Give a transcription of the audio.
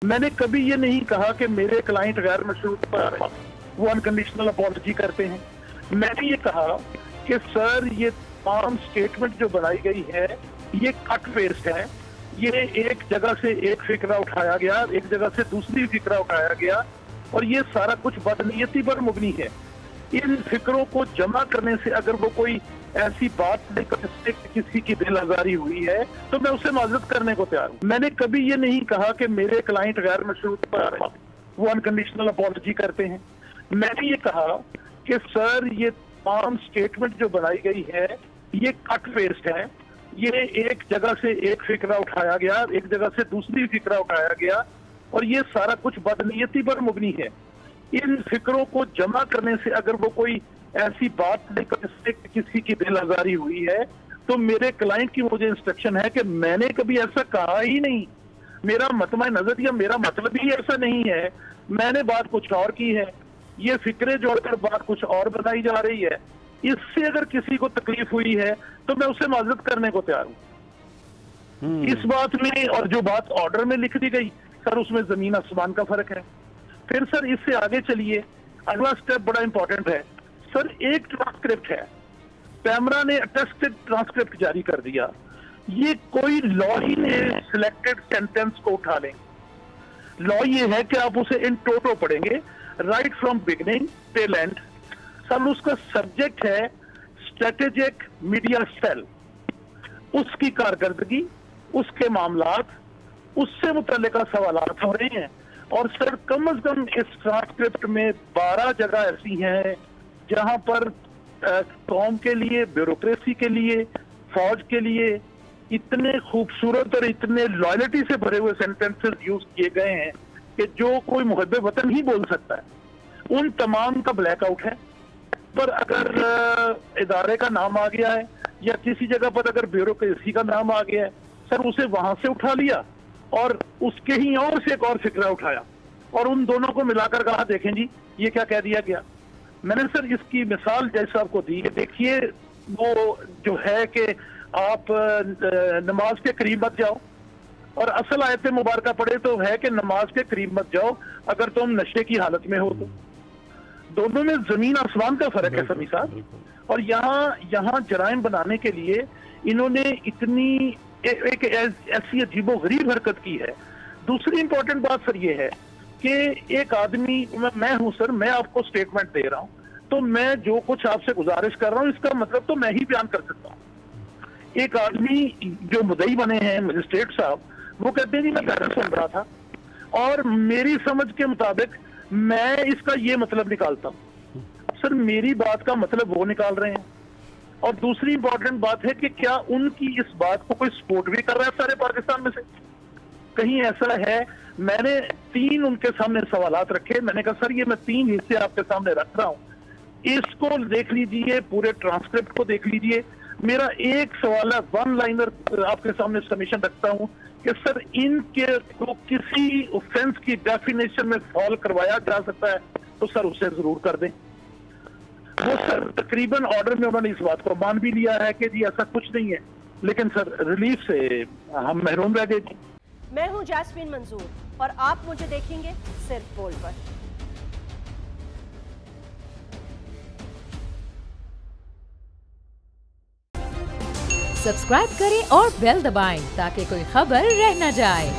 मैंने कभी ये नहीं कहा कि मेरे क्लाइंट गैर मशरूत पर वो अनकंडीशनल अपॉलजी करते हैं। मैंने ये कहा कि सर ये तमाम स्टेटमेंट जो बनाई गई है ये कट पेस्ट है। ये एक जगह से एक फिक्रा उठाया गया, एक जगह से दूसरी फिक्रा उठाया गया और ये सारा कुछ बदनीयती पर मुबनी है। इन फिक्रों को जमा करने से अगर वो कोई ऐसी बात जिससे किसी की दिल आजारी हुई है तो मैं उससे माजरत करने को तैयार हूँ। मैंने कभी ये नहीं कहा कि मेरे क्लाइंट गैर मशरूत पर वो अनकंडीशनल अपॉलजी करते हैं। मैंने ये कहा कि सर ये तमाम स्टेटमेंट जो बनाई गई है ये कट पेस्ट है। ये एक जगह से एक फिक्रा उठाया गया, एक जगह से दूसरी फिक्रा उठाया गया और ये सारा कुछ बदनीयती पर मुबनी है। इन फिक्रों को जमा करने से अगर वो कोई ऐसी बात जिससे किसी की दिल आजारी हुई है तो मेरे क्लाइंट की मुझे इंस्ट्रक्शन है कि मैंने कभी ऐसा कहा ही नहीं। मेरा मतमा नजर या मेरा मतलब ही ऐसा नहीं है। मैंने बात कुछ और की है। ये फिक्रे जोड़कर बात कुछ और बनाई जा रही है। इससे अगर किसी को तकलीफ हुई है तो मैं उससे माजरत करने को तैयार हूँ। इस बात में और जो बात ऑर्डर में लिख दी गई सर उसमें जमीन आसमान का फर्क है। फिर सर इससे आगे चलिए, अगला स्टेप बड़ा इंपॉर्टेंट है। सर एक ट्रांसक्रिप्ट है, पैमरा ने अटेस्टेड ट्रांसक्रिप्ट जारी कर दिया। ये कोई लॉ ही ने सिलेक्टेड सेंटेंस को उठा लें। लॉ ये है कि आप उसे इन टोटो पढ़ेंगे right from beginning till and. Sir उसका सब्जेक्ट है स्ट्रेटेजिक मीडिया सेल, उसकी कारकर्दगी, उसके मामलात, उससे मुतल्लिका सवालात हो रहे हैं। और सर कम से कम इस ट्रांसक्रिप्ट में 12 जगह ऐसी हैं जहां पर कौम के लिए, ब्यूरोक्रेसी के लिए, फौज के लिए इतने खूबसूरत और इतने लॉयल्टी से भरे हुए सेंटेंसेस यूज किए गए हैं कि जो कोई मुहब्बे वतन ही बोल सकता है। उन तमाम का ब्लैकआउट है। पर अगर इदारे का नाम आ गया है या किसी जगह पर अगर ब्यूरोक्रेसी का नाम आ गया है सर उसे वहां से उठा लिया और उसके ही और से एक और फिक्रा उठाया और उन दोनों को मिलाकर कहा देखें जी ये क्या कह दिया गया। मैंने सर इसकी मिसाल जैसे आपको दी है। देखिए वो जो है कि आप नमाज के करीब मत जाओ और असल आयत मुबारका पढ़े तो है कि नमाज के करीब मत जाओ अगर तुम नशे की हालत में हो तो। दोनों में जमीन आसमान का फर्क है समी साहब। और यहाँ जराइम बनाने के लिए इन्होंने इतनी एक ऐसी अजीबो गरीब हरकत की है। दूसरी इंपॉर्टेंट बात सर ये है कि एक आदमी, मैं हूं सर, मैं आपको स्टेटमेंट दे रहा हूं तो मैं जो कुछ आपसे गुजारिश कर रहा हूं इसका मतलब तो मैं ही बयान कर सकता हूं। एक आदमी जो मुद्दई बने हैं मजिस्ट्रेट साहब, वो कहते हैं जी मैं बहस सुन रहा था और मेरी समझ के मुताबिक मैं इसका ये मतलब निकालता हूं। सर मेरी बात का मतलब वो निकाल रहे हैं। और दूसरी इंपॉर्टेंट बात है कि क्या उनकी इस बात को कोई सपोर्ट भी कर रहा है सारे पाकिस्तान में से? कहीं ऐसा है? मैंने 3 उनके सामने सवालात रखे। मैंने कहा सर ये मैं 3 हिस्से आपके सामने रख रहा हूं, इसको देख लीजिए, पूरे ट्रांसक्रिप्ट को देख लीजिए। मेरा एक सवाल है, 1 लाइनर आपके सामने सबमिशन रखता हूं कि सर इनके को किसी ऑफेंस की डेफिनेशन में फॉल करवाया जा सकता है तो सर उसे जरूर कर दें। वो सर तकरीबन ऑर्डर में उन्होंने इस बात को मान भी लिया है कि जी ऐसा कुछ नहीं है, लेकिन सर रिलीफ से हम महरूम रह गए थे। मैं हूं जैस्मीन मंजूर और आप मुझे देखेंगे सिर्फ बोल पर। सब्सक्राइब करें और बेल दबाएं ताकि कोई खबर रह न जाए।